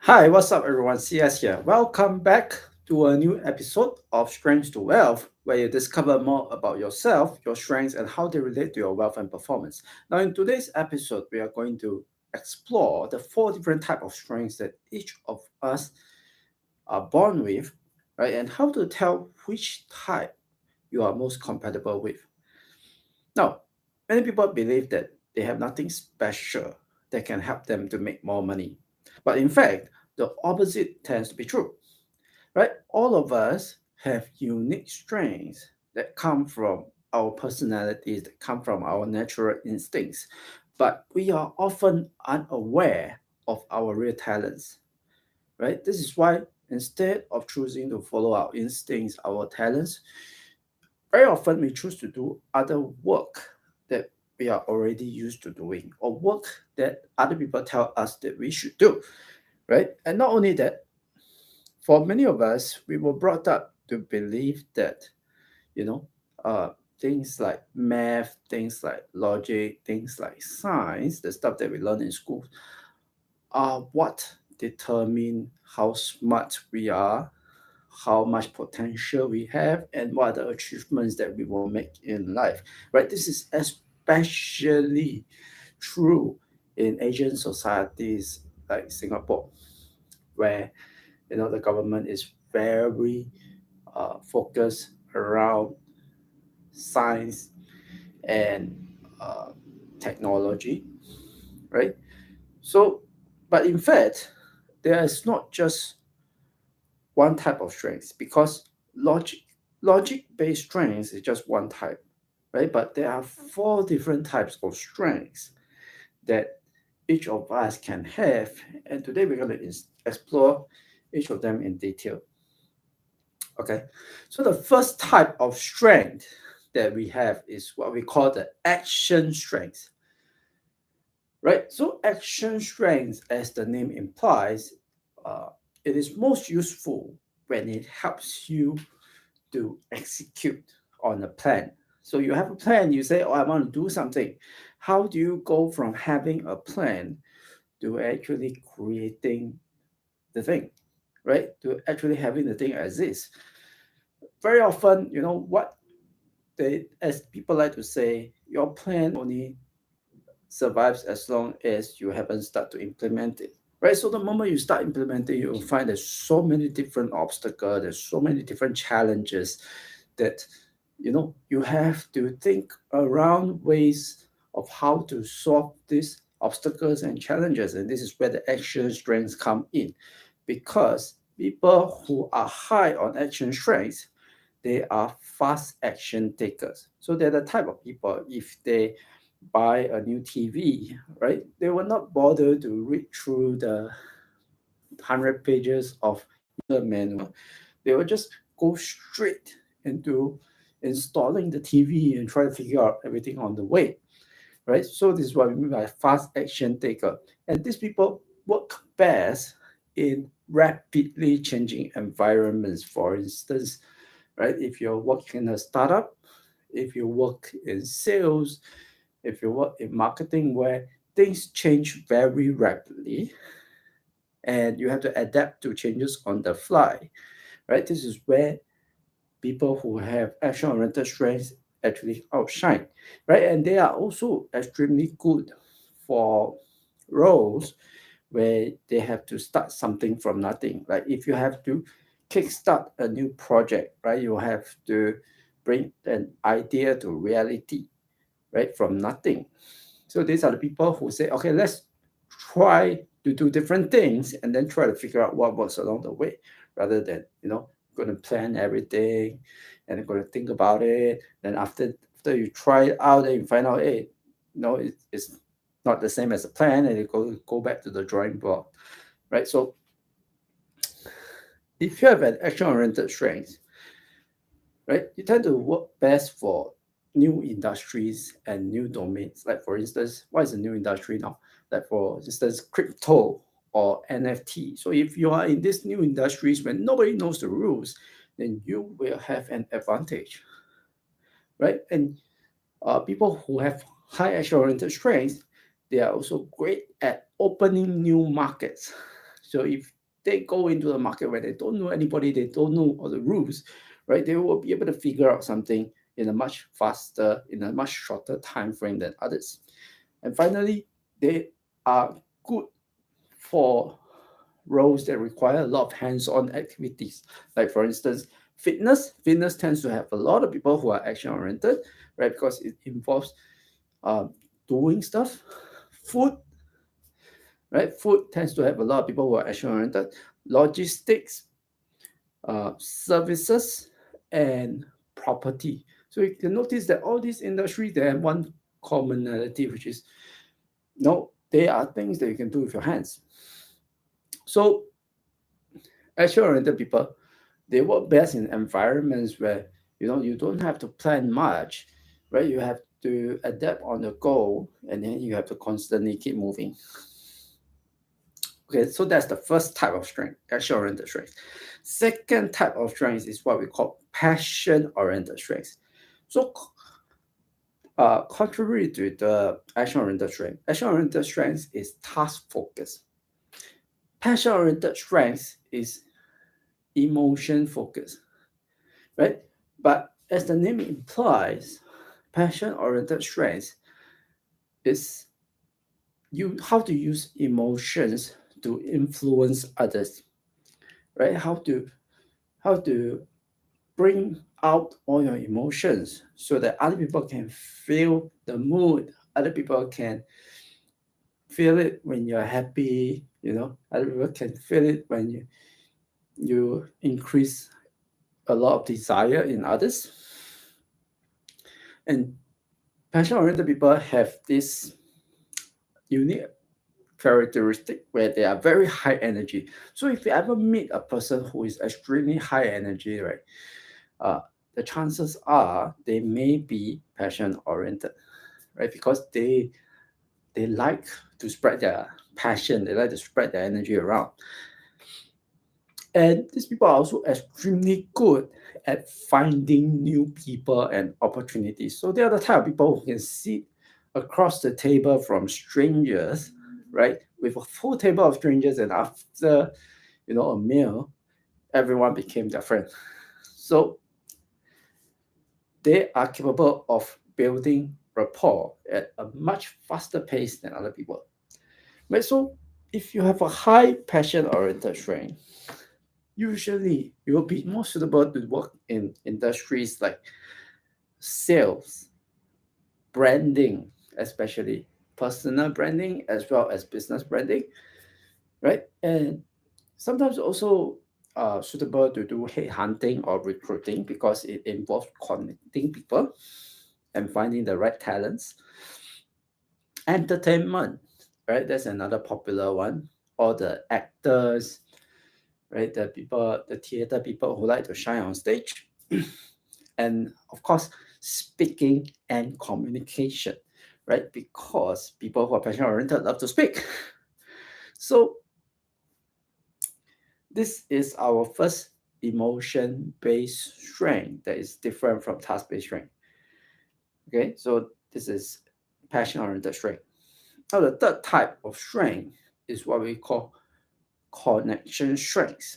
Hi, what's up, everyone? CS here. Welcome back to a new episode of Strengths to Wealth, where you discover more about yourself, your strengths, and how they relate to your wealth and performance. Now, in today's episode, we are going to explore the four different types of strengths that each of us are born with, right? And how to tell which type you are most compatible with. Now, many people believe that they have nothing special that can help them to make more money. But in fact, the opposite tends to be true, right? All of us have unique strengths that come from our personalities, that come from our natural instincts, but we are often unaware of our real talents, right? This is why instead of choosing to follow our instincts, our talents, very often we choose to do other work that we are already used to doing or work that other people tell us that we should do, right? And not only that, for many of us, we were brought up to believe that, you know, uh, things like math, things like logic, things like science, the stuff that we learn in school, are what determine how smart we are, how much potential we have, and what are the achievements that we will make in life. Right? This is especially true in Asian societies like Singapore, where the government is very focused around science and uh, technology, right? So, but in fact, there is not just one type of strengths because logic based strengths is just one type, right? But there are four different types of strengths that each of us can have, and today we're going to explore each of them in detail. Okay, so the first type of strength that we have is what we call the action strength, right? So action strength, as the name implies, uh, it is most useful when it helps you to execute on a plan. So you have a plan, you say, "Oh, I want to do something." How do you go from having a plan to actually creating the thing, right? To actually having the thing exist? Very often, what as people like to say, your plan only survives as long as you haven't started to implement it. Right. So the moment you start implementing, you'll find there's so many different obstacles, there's so many different challenges that you have to think around ways of how to solve these obstacles and challenges. And this is where the action strengths come in. Because people who are high on action strengths, they are fast action takers. So they're the type of people, if they buy a new TV, right, they will not bother to read through the 100 pages of user manual. They will just go straight into installing the TV and try to figure out everything on the way, right? So this is what we mean by fast action taker. And these people work best in rapidly changing environments. For instance, right, if you're working in a startup, if you work in sales, if you work in marketing where things change very rapidly and you have to adapt to changes on the fly, right? This is where people who have action oriented strengths actually outshine, right? And they are also extremely good for roles where they have to start something from nothing. Like if you have to kickstart a new project, right? You have to bring an idea to reality, right? From nothing. So these are the people who say, okay, let's try to do different things and then try to figure out what works along the way, rather than going to plan everything and going to think about it. Then after you try it out, then you find out, hey, it's not the same as a plan, and you go back to the drawing board, right? So if you have an action oriented strength, right, you tend to work best for new industries and new domains. Like for instance, what is a new industry now? Like for instance, crypto or NFT. So if you are in these new industries when nobody knows the rules, then you will have an advantage, right? And people who have high action-oriented strengths, they are also great at opening new markets. So if they go into the market where they don't know anybody, they don't know all the rules, right? They will be able to figure out something in a much faster, in a much shorter time frame than others. And finally, they are good for roles that require a lot of hands-on activities. Like for instance, fitness. Fitness tends to have a lot of people who are action-oriented, right? Because it involves um, doing stuff. Food, right? Food tends to have a lot of people who are action-oriented. Logistics, services, and property. So you can notice that all these industries, they have one commonality, which is no, they are things that you can do with your hands. So action-oriented people, they work best in environments where you don't have to plan much, right? You have to adapt on the go, and then you have to constantly keep moving. Okay, so that's the first type of strength, action-oriented strength. Second type of strength is what we call passion-oriented strength. So, contrary to the action-oriented strength is task-focused. Passion-oriented strength is emotion-focused, right? But as the name implies, passion-oriented strength is how to use emotions to influence others, right? How to bring out all your emotions so that other people can feel the mood. Other people can feel it when you're happy, other people can feel it when you increase a lot of desire in others. And passion-oriented people have this unique characteristic where they are very high energy. So if you ever meet a person who is extremely high energy, right, uh, the chances are they may be passion-oriented, right? Because they like to spread their passion, they like to spread their energy around. And these people are also extremely good at finding new people and opportunities. So they are the type of people who can sit across the table from strangers, right? With a full table of strangers, and after a meal, everyone became their friend. So they are capable of building rapport at a much faster pace than other people. Right? So if you have a high passion-oriented strength, usually you will be more suitable to work in industries like sales, branding, especially personal branding as well as business branding, right? And sometimes also suitable to do headhunting or recruiting because it involves connecting people and finding the right talents. Entertainment, right? That's another popular one. All the actors, right? The theater people who like to shine on stage. And of course, speaking and communication, right? Because people who are passion oriented love to speak. So, this is our first emotion based strength that is different from task based strength. Okay, so this is passion oriented strength. Now, the third type of strength is what we call connection strength.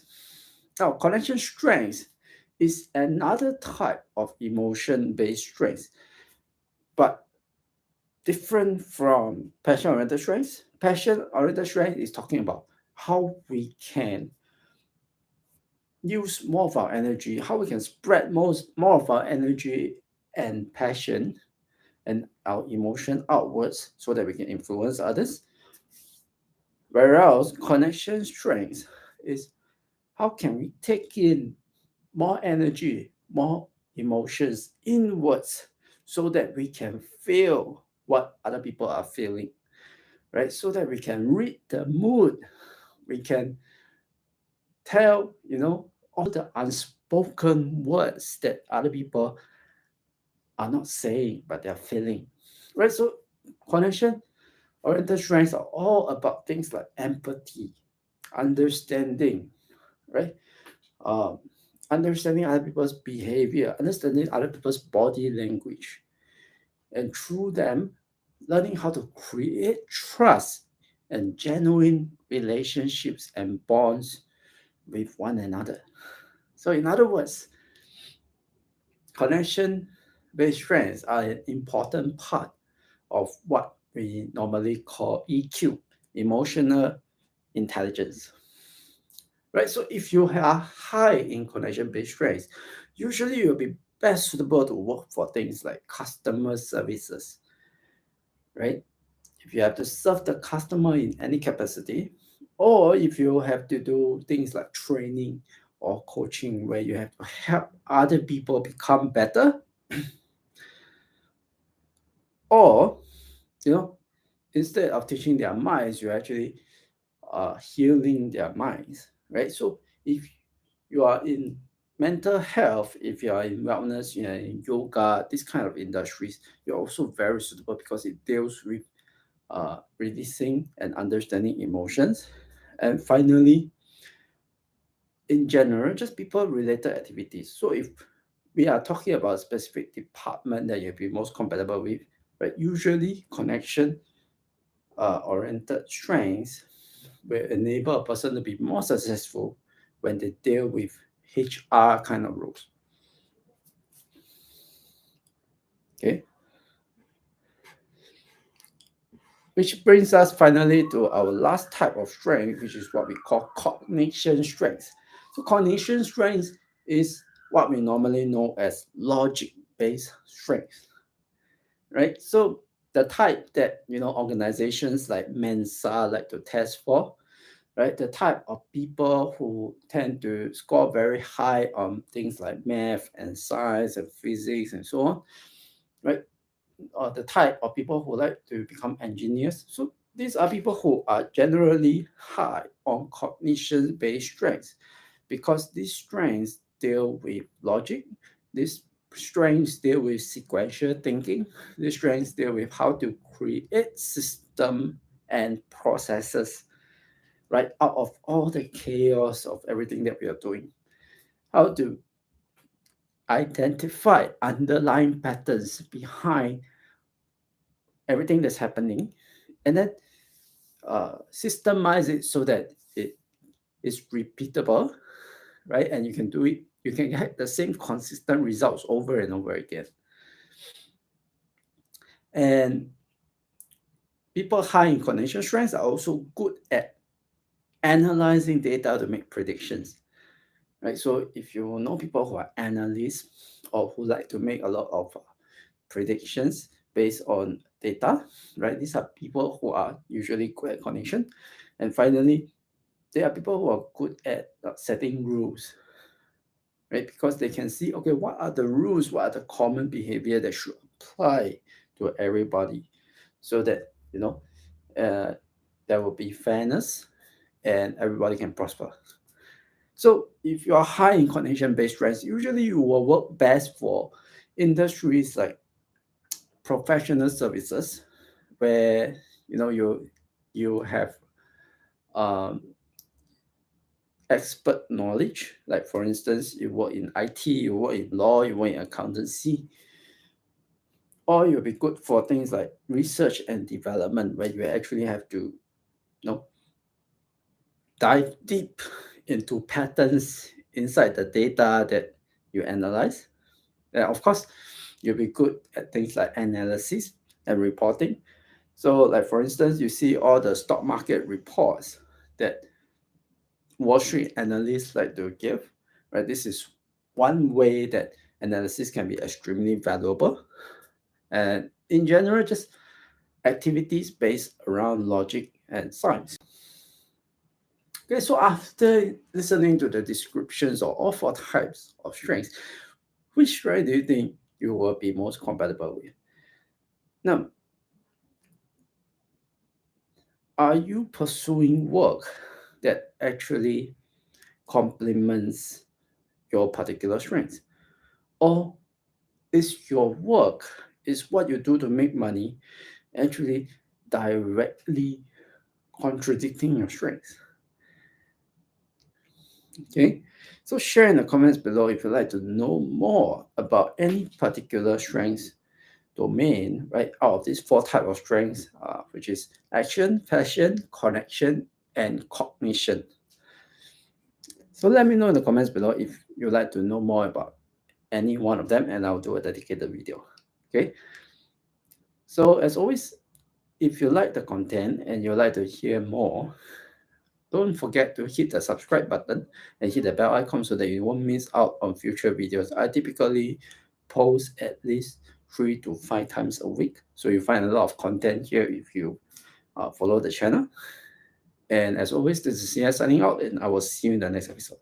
Now, connection strength is another type of emotion based strength, but different from passion oriented strength. Passion oriented strength is talking about how we can use more of our energy, how we can spread more of our energy and passion and our emotion outwards so that we can influence others. Whereas connection strength is how can we take in more energy, more emotions inwards so that we can feel what other people are feeling, right? So that we can read the mood, we can tell, all the unspoken words that other people are not saying, but they're feeling, right? So connection oriented strengths are all about things like empathy, understanding, right? Um, Understanding other people's behavior, understanding other people's body language, and through them, learning how to create trust and genuine relationships and bonds with one another. So in other words, connection-based strengths are an important part of what we normally call EQ, emotional intelligence. Right? So if you are high in connection-based strengths, usually you'll be best suitable to work for things like customer services, right? If you have to serve the customer in any capacity, or if you have to do things like training or coaching where you have to help other people become better, or you know, instead of teaching their minds, you're actually healing their minds, right? So if you are in mental health, if you are in wellness, you are in yoga, this kind of industries, you're also very suitable because it deals with releasing and understanding emotions. And finally, in general, just people related activities. So if we are talking about a specific department that you'll be most compatible with, right? Usually connection oriented strengths will enable a person to be more successful when they deal with HR kind of roles. Okay. Which brings us finally to our last type of strength, which is what we call cognition strength. So cognition strength is what we normally know as logic-based strength, right? So the type that organizations like Mensa like to test for, right? The type of people who tend to score very high on things like math and science and physics and so on, right? Or the type of people who like to become engineers. So these are people who are generally high on cognition-based strengths because these strengths deal with logic, these strengths deal with sequential thinking, these strengths deal with how to create system and processes right out of all the chaos of everything that we are doing. How to identify underlying patterns behind everything that's happening and then systemize it so that it is repeatable, right? And you can do it, you can get the same consistent results over and over again. And people high in cognition strengths are also good at analyzing data to make predictions, right? So if you know people who are analysts or who like to make a lot of predictions based on data, right? These are people who are usually good at cognition. And finally, there are people who are good at setting rules, right? Because they can see, okay, what are the rules, what are the common behavior that should apply to everybody so that, uh, there will be fairness and everybody can prosper. So if you are high in cognition-based strengths, usually you will work best for industries like professional services, where you have um, expert knowledge. Like for instance, you work in IT, you work in law, you work in accountancy, or you'll be good for things like research and development, where you actually have to dive deep into patterns inside the data that you analyze. And of course, you'll be good at things like analysis and reporting. So, like for instance, you see all the stock market reports that Wall Street analysts like to give, right? This is one way that analysis can be extremely valuable. And in general, just activities based around logic and science. Okay, so after listening to the descriptions of all four types of strengths, which strength do you think you will be most compatible with? Now, are you pursuing work that actually complements your particular strengths? Or is your work, is what you do to make money actually directly contradicting your strengths? Okay, so share in the comments below if you'd like to know more about any particular strengths domain, right? Out of these four types of strengths, which is action, passion, connection, and cognition. So let me know in the comments below if you'd like to know more about any one of them, and I'll do a dedicated video. Okay. So as always, if you like the content and you'd like to hear more, don't forget to hit the subscribe button and hit the bell icon so that you won't miss out on future videos. I typically post at least 3 to 5 times a week, so you find a lot of content here if you follow the channel. And as always, this is CS signing out, and I will see you in the next episode.